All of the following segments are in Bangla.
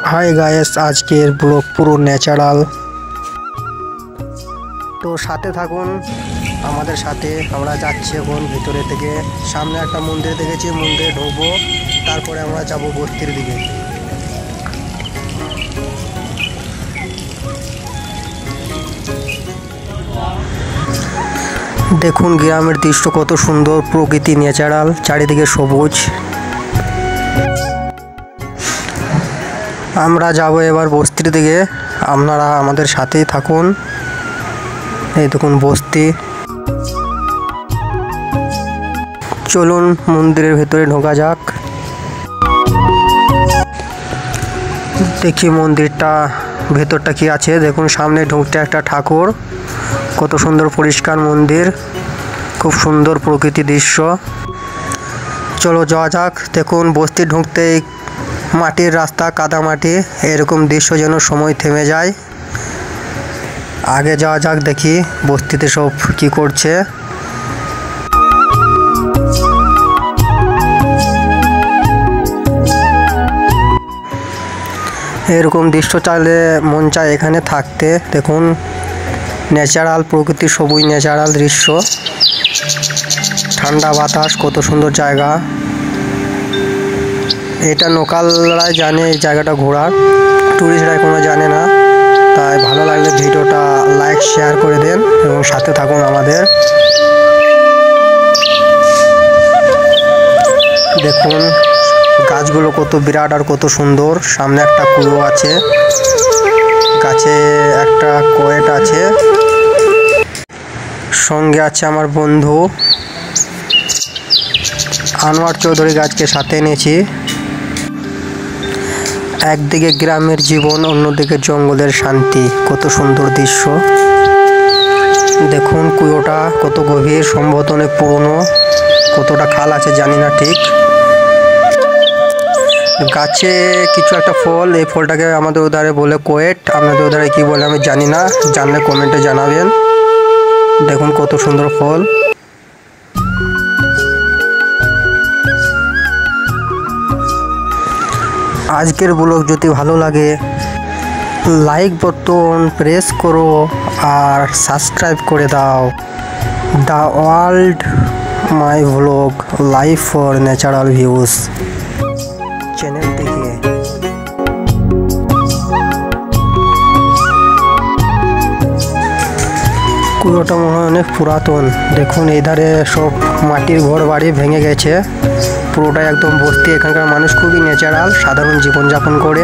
হাই গাইস, আজকের ব্লগ পুরো ন্যাচারাল। তো সাথে থাকুন আমাদের সাথে। আমরা যাচ্ছি এখন ভিতরে থেকে। সামনে একটা মন্দির দেখেছি, মন্দিরে ঢুকবো, তারপরে আমরা যাব বস্তির দিকে। দেখুন গ্রামের দৃশ্য কত সুন্দর, প্রকৃতি ন্যাচারাল, চারিদিকে সবুজ। আমরা যাব এবার বস্তির দিকে, আপনারা আমাদের সাথেই থাকুন। এই দেখুন বস্তি। চলুন মন্দিরের ভেতরে ঢোকা যাক। দেখি মন্দিরটা ভেতরটা কি আছে। দেখুন সামনে ঢুকতে একটা ঠাকুর, কত সুন্দর পরিষ্কার মন্দির, খুব সুন্দর প্রকৃতি দৃশ্য। চলো যাওয়া যাক। দেখুন বস্তি ঢুকতেই মাটির রাস্তা, কাদা মাটি, এরকম দৃশ্য যেন সময় থেমে যায়। আগে যাওয়া যাক, দেখি বস্তিতে সব কি করছে। এরকম দৃশ্য চাইলে মন চায় এখানে থাকতে। দেখুন ন্যাচারাল প্রকৃতি, সবুজ ন্যাচারাল দৃশ্য, ঠান্ডা বাতাস, কত সুন্দর জায়গা। এটা লোকালরাই জানে এই জায়গাটা ঘোরার, টুরিস্টরা কোনো জানে না। তাই ভালো লাগলে ভিডিওটা লাইক শেয়ার করে দেন এবং সাথে থাকুন আমাদের। দেখুন গাছগুলো কত বিরাট আর কত সুন্দর। সামনে একটা কুয়ো আছে, গাছে একটা কোয়েট আছে, সঙ্গে আছে আমার বন্ধু আনোয়ার চৌধুরী, গাছকে সাথে এনেছি। একদিকে গ্রামের জীবন, অন্যদিকে জঙ্গলের শান্তি, কত সুন্দর দৃশ্য। দেখুন কুয়োটা কত গভীর, সম্ভবত অনেক পুরনো, কতটা খাল আছে জানি না ঠিক। গাছে কিছু একটা ফল, এই ফলটাকে আমাদের ওধারে বলে কোয়েট, আপনাদের ওধারে কি বলে আমি জানি না, জানলে কমেন্টে জানাবেন। দেখুন কত সুন্দর ফল। আজকের ব্লগ যদি ভালো লাগে লাইক বাটন প্রেস করো আর সাবস্ক্রাইব করে দাও। The world my blog, life for natural views চ্যানেলটিকে। কুয়োটা মনে হয় অনেক পুরাতন। দেখুন এই ধারে সব মাটির ঘর বাড়ি ভেঙে গেছে, পুরোটাই একদম বস্তি। এখানকার মানুষ খুবই ন্যাচারাল, সাধারণ জীবনযাপন করে।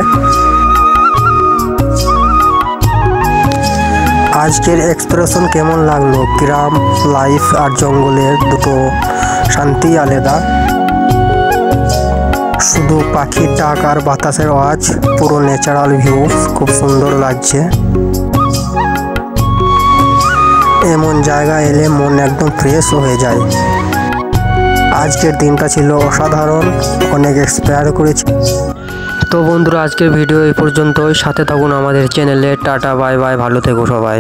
আজকের এক্সপ্রেশন কেমন লাগলো? গ্রাম লাইফ আর জঙ্গলের দুটো শান্তি আলাদা। শুধু পাখির ডাক আর বাতাসের আওয়াজ, পুরো ন্যাচারাল ভিউ, খুব সুন্দর লাগছে। এমন জায়গা এলে মন একদম ফ্রেশ হয়ে যায়। আজকের দিনটা ছিল অসাধারণ, অনেক এক্সপায়ার করেছি। তো বন্ধুরা আজকের ভিডিও এই পর্যন্তই। সাথে থাকুন আমাদের চ্যানেলে। টাটা বাই বাই, ভালো থেকো সবাই।